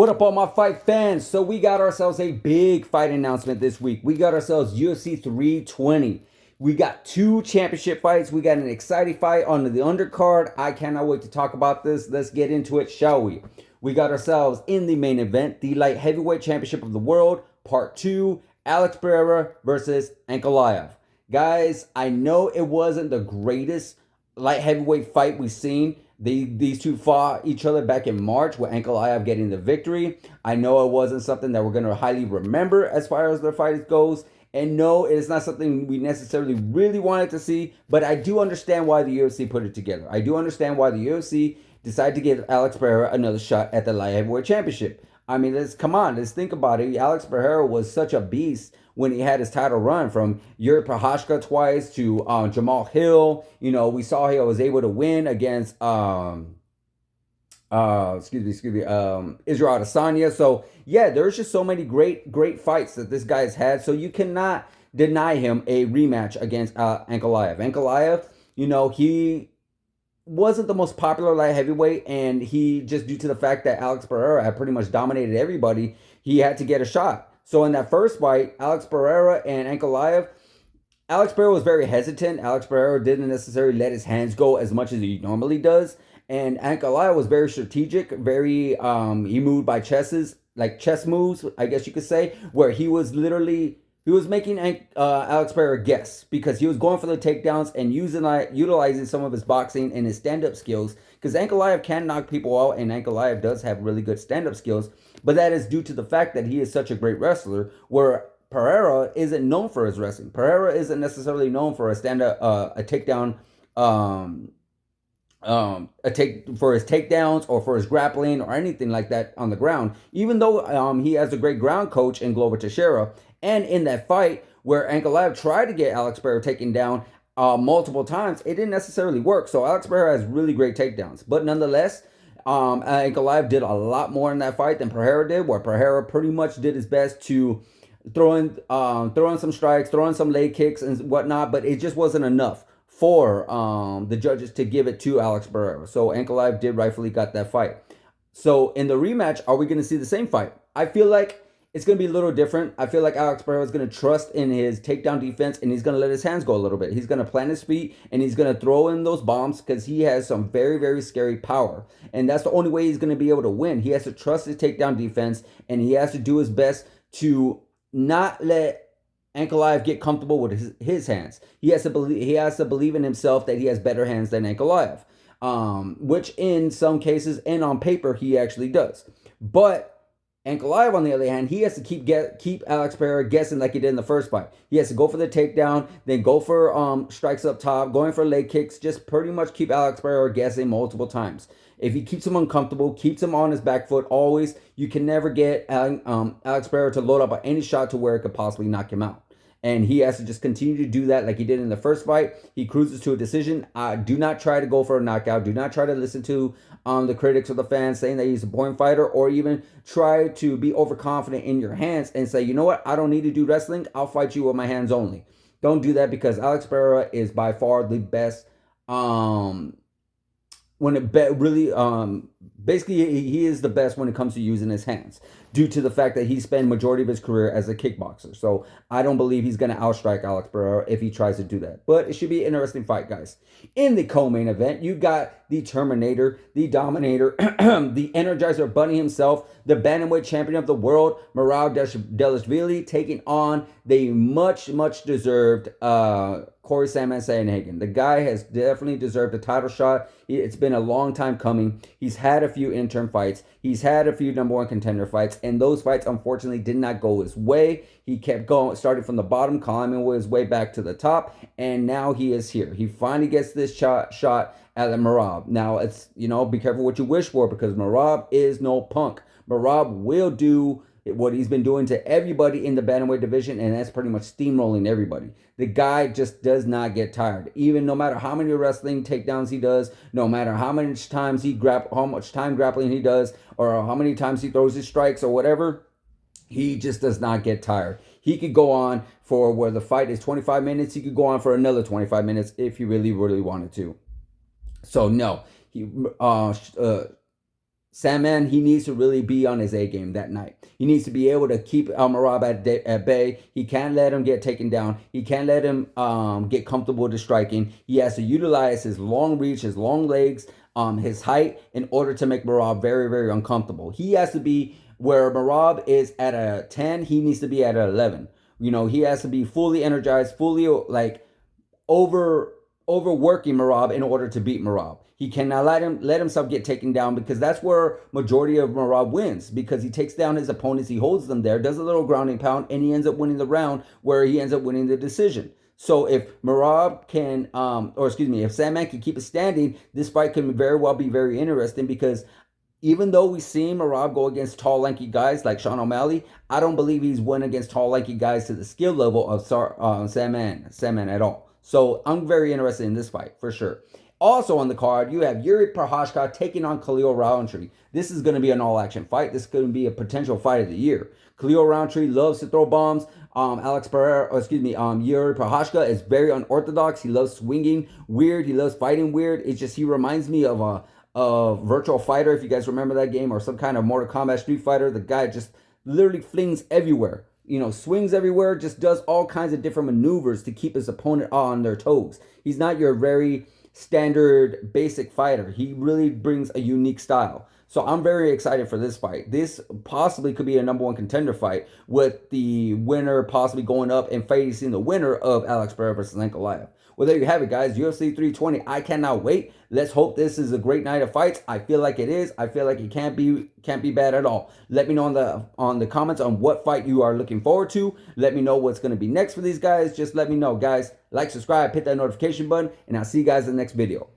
What up, all my fight fans? So we got ourselves a big fight announcement this week. We got ourselves UFC 320. We got two championship fights. We got an exciting fight on the undercard. I cannot wait to talk about this. Let's get into it, shall we? We got ourselves in the main event, the light heavyweight championship of the world, part 2, Alex Pereira versus Ankalaev. Guys, I know it wasn't the greatest light heavyweight fight we've seen. These two fought each other back in March with Ankalaev getting the victory. I know it wasn't something that we're going to highly remember as far as their fight goes. And no, it is not something we necessarily really wanted to see. But I do understand why the UFC put it together. I do understand why the UFC decided to give Alex Pereira another shot at the light heavyweight championship. I mean, let's think about it. Alex Pereira was such a beast when he had his title run, from Yuri Prochazka twice to Jamal Hill. You know, we saw he was able to win against Israel Adesanya. So yeah, there's just so many great fights that this guy's had. So you cannot deny him a rematch against Ankalaev. Ankalaev, you know, he wasn't the most popular light heavyweight, and he just, due to the fact that Alex Pereira had pretty much dominated everybody, he had to get a shot. So in that first fight, Alex Pereira and Ankalaev, Alex Pereira was very hesitant. Alex Pereira didn't necessarily let his hands go as much as he normally does. And Ankalaev was very strategic, very, he moved by like chess moves, I guess you could say, where he was making Alex Pereira guess, because he was going for the takedowns and utilizing some of his boxing and his stand-up skills, because Ankalaev can knock people out, and Ankalaev does have really good stand-up skills, but that is due to the fact that he is such a great wrestler, where Pereira isn't known for his wrestling. Pereira isn't necessarily known for a stand-up, a takedown, for his takedowns or for his grappling or anything like that on the ground, even though he has a great ground coach in Glover Teixeira. And in that fight where Ankalaev tried to get Alex Pereira taken down multiple times, it didn't necessarily work. So Alex Pereira has really great takedowns, but nonetheless, Ankalaev did a lot more in that fight than Pereira did, where Pereira pretty much did his best to throw in some strikes, throw in some leg kicks and whatnot, but it just wasn't enough for the judges to give it to Alex Pereira. So Ankalaev did rightfully got that fight. So in the rematch, are we going to see the same fight? I feel like it's going to be a little different. I feel like Alex Pereira is going to trust in his takedown defense, and he's going to let his hands go a little bit. He's going to plant his feet, and he's going to throw in those bombs, because he has some very, very scary power. And that's the only way he's going to be able to win. He has to trust his takedown defense, and he has to do his best to not let Ankalaev get comfortable with his hands. He has to believe in himself that he has better hands than Ankalaev, which in some cases and on paper he actually does. But Ankalaev, on the other hand, he has to keep Alex Pereira guessing like he did in the first fight. He has to go for the takedown, then go for strikes up top, going for leg kicks, just pretty much keep Alex Pereira guessing multiple times. If he keeps him uncomfortable, keeps him on his back foot always, you can never get Alex Pereira to load up on any shot to where it could possibly knock him out. And he has to just continue to do that like he did in the first fight. He cruises to a decision. Do not try to go for a knockout. Do not try to listen to the critics or the fans saying that he's a boring fighter, or even try to be overconfident in your hands and say, you know what, I don't need to do wrestling. I'll fight you with my hands only. Don't do that, because Alex Pereira is by far the best basically he is the best when it comes to using his hands, due to the fact that he spent majority of his career as a kickboxer. So I don't believe he's going to outstrike Alex Pereira if he tries to do that. But it should be an interesting fight, guys. In the co-main event, you got the Terminator, the Dominator, the Energizer Bunny himself, the bantamweight champion of the world, Merab Dvalishvili, taking on the much deserved Corey Sandhagen. The guy has definitely deserved a title shot. It's been a long time coming. He's had a few interim fights. He's had a few number one contender fights, and those fights unfortunately did not go his way. He kept going, started from the bottom, climbing his way back to the top, and now he is here. He finally gets this shot at Merab. Now, it's, be careful what you wish for, because Merab is no punk. Merab will do what he's been doing to everybody in the bantamweight division, and that's pretty much steamrolling everybody. The guy just does not get tired. Even no matter how many wrestling takedowns he does, no matter how much time grappling he does, or how many times he throws his strikes or whatever, he just does not get tired. He could go on for, where the fight is 25 minutes, he could go on for another 25 minutes if he really wanted to. So no, Sandman, he needs to really be on his A game that night. He needs to be able to keep Merab at bay. He can't let him get taken down. He can't let him get comfortable with the striking. He has to utilize his long reach, his long legs, his height in order to make Merab very, very uncomfortable. He has to be where Merab is at a 10, he needs to be at an 11. You know, he has to be fully energized, fully like overworking Merab in order to beat Merab. He cannot let himself get taken down, because that's where majority of Merab wins, because he takes down his opponents, he holds them there, does a little grounding pound, and he ends up winning the round, where he ends up winning the decision. So if Merab can, if Sandman can keep it standing, this fight can very well be very interesting, because even though we've seen Merab go against tall, lanky guys like Sean O'Malley, I don't believe he's won against tall, lanky guys to the skill level of Sandman at all. So I'm very interested in this fight, for sure. Also on the card, you have Yuri Prochazka taking on Khalil Rountree. This is going to be an all-action fight. This is going to be a potential fight of the year. Khalil Rountree loves to throw bombs. Yuri Prochazka is very unorthodox. He loves swinging weird. He loves fighting weird. It's just, he reminds me of a Virtual Fighter, if you guys remember that game, or some kind of Mortal Kombat Street Fighter. The guy just literally flings everywhere, you know, swings everywhere, just does all kinds of different maneuvers to keep his opponent on their toes. He's not your very standard basic fighter. He really brings a unique style. So I'm very excited for this fight. This possibly could be a #1 contender fight, with the winner possibly going up and facing the winner of Alex Pereira versus Ankalaev. Well, there you have it, guys. UFC 320. I cannot wait. Let's hope this is a great night of fights. I feel like it is. I feel like it can't be bad at all. Let me know on the comments on what fight you are looking forward to. Let me know what's going to be next for these guys. Just let me know, guys. Like, subscribe, hit that notification button, and I'll see you guys in the next video.